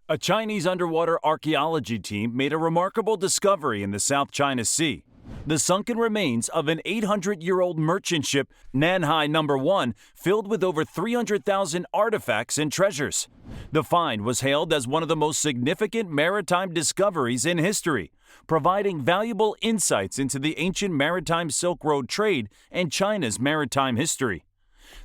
A Chinese underwater archaeology team made a remarkable discovery in the South China Sea. The sunken remains of an 800-year-old merchant ship, Nanhai No. 1, filled with over 300,000 artifacts and treasures. The find was hailed as one of the most significant maritime discoveries in history, providing valuable insights into the ancient maritime Silk Road trade and China's maritime history.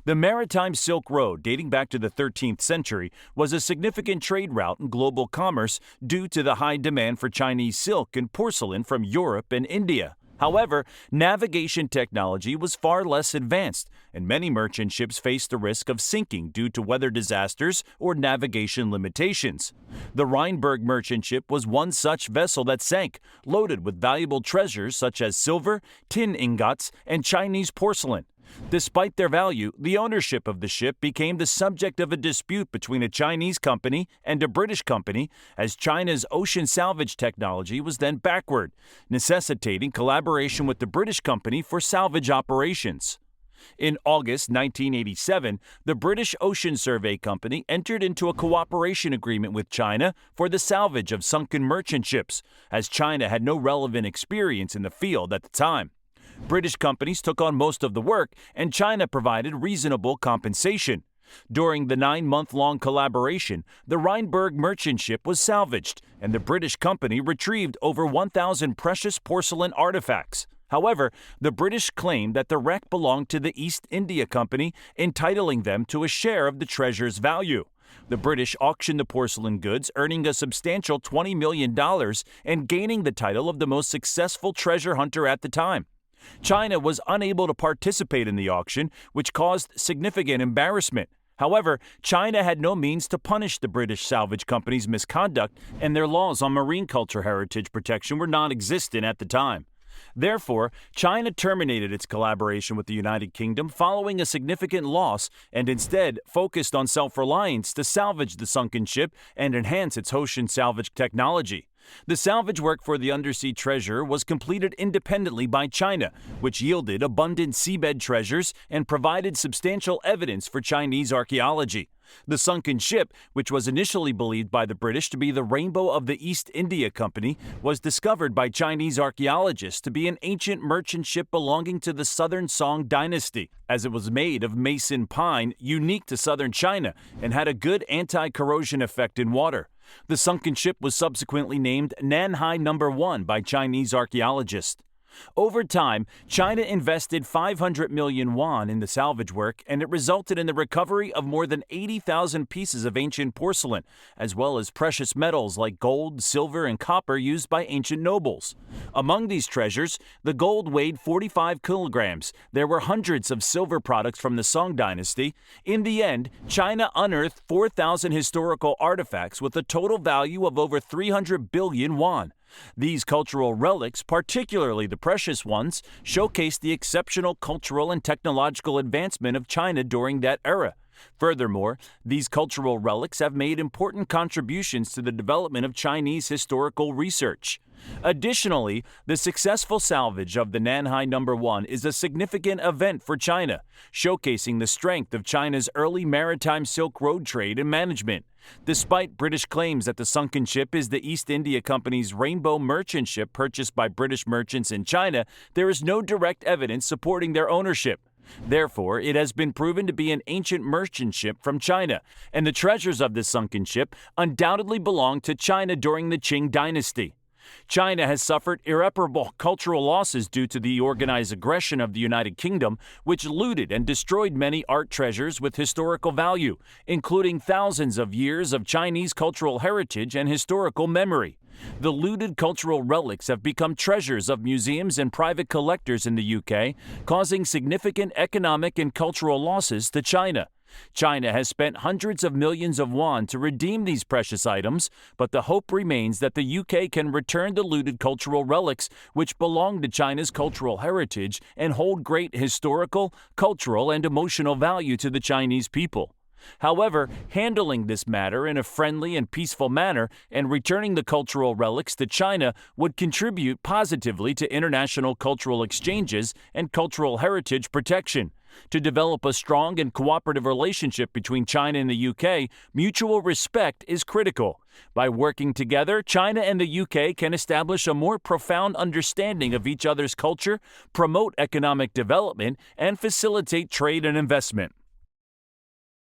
The Maritime Silk Road, dating back to the 13th century, was a significant trade route in global commerce due to the high demand for Chinese silk and porcelain from Europe and India. However, navigation technology was far less advanced, and many merchant ships faced the risk of sinking due to weather disasters or navigation limitations. The Rheinberg merchant ship was one such vessel that sank, loaded with valuable treasures such as silver, tin ingots, and Chinese porcelain. Despite their value, the ownership of the ship became the subject of a dispute between a Chinese company and a British company, as China's ocean salvage technology was then backward, necessitating collaboration with the British company for salvage operations. In August 1987, the British Ocean Survey Company entered into a cooperation agreement with China for the salvage of sunken merchant ships, as China had no relevant experience in the field at the time. British companies took on most of the work, and China provided reasonable compensation. During the 9-month-long collaboration, the Rheinberg merchant ship was salvaged, and the British company retrieved over 1,000 precious porcelain artifacts. However, the British claimed that the wreck belonged to the East India Company, entitling them to a share of the treasure's value. The British auctioned the porcelain goods, earning a substantial $20 million and gaining the title of the most successful treasure hunter at the time. China was unable to participate in the auction, which caused significant embarrassment. However, China had no means to punish the British salvage company's misconduct, and their laws on marine culture heritage protection were non-existent at the time. Therefore, China terminated its collaboration with the United Kingdom following a significant loss and instead focused on self-reliance to salvage the sunken ship and enhance its ocean salvage technology. The salvage work for the undersea treasure was completed independently by China, which yielded abundant seabed treasures and provided substantial evidence for Chinese archaeology. The sunken ship, which was initially believed by the British to be the Rainbow of the East India Company, was discovered by Chinese archaeologists to be an ancient merchant ship belonging to the Southern Song dynasty, as it was made of mason pine unique to southern China and had a good anti-corrosion effect in water. The sunken ship was subsequently named Nanhai No. 1 by Chinese archaeologists. Over time, China invested 500 million yuan in the salvage work, and it resulted in the recovery of more than 80,000 pieces of ancient porcelain, as well as precious metals like gold, silver, and copper used by ancient nobles. Among these treasures, the gold weighed 45 kilograms. There were hundreds of silver products from the Song dynasty. In the end, China unearthed 4,000 historical artifacts with a total value of over 300 billion yuan. These cultural relics, particularly the precious ones, showcase the exceptional cultural and technological advancement of China during that era. Furthermore, these cultural relics have made important contributions to the development of Chinese historical research. Additionally, the successful salvage of the Nanhai No. 1 is a significant event for China, showcasing the strength of China's early maritime Silk Road trade and management. Despite British claims that the sunken ship is the East India Company's Rainbow merchant ship purchased by British merchants in China, there is no direct evidence supporting their ownership. Therefore, it has been proven to be an ancient merchant ship from China, and the treasures of this sunken ship undoubtedly belonged to China during the Qing dynasty. China has suffered irreparable cultural losses due to the organized aggression of the United Kingdom, which looted and destroyed many art treasures with historical value, including thousands of years of Chinese cultural heritage and historical memory. The looted cultural relics have become treasures of museums and private collectors in the UK, causing significant economic and cultural losses to China. China has spent hundreds of millions of yuan to redeem these precious items, but the hope remains that the UK can return the looted cultural relics which belong to China's cultural heritage and hold great historical, cultural, and emotional value to the Chinese people. However, handling this matter in a friendly and peaceful manner and returning the cultural relics to China would contribute positively to international cultural exchanges and cultural heritage protection. To develop a strong and cooperative relationship between China and the UK, mutual respect is critical. By working together, China and the UK can establish a more profound understanding of each other's culture, promote economic development, and facilitate trade and investment.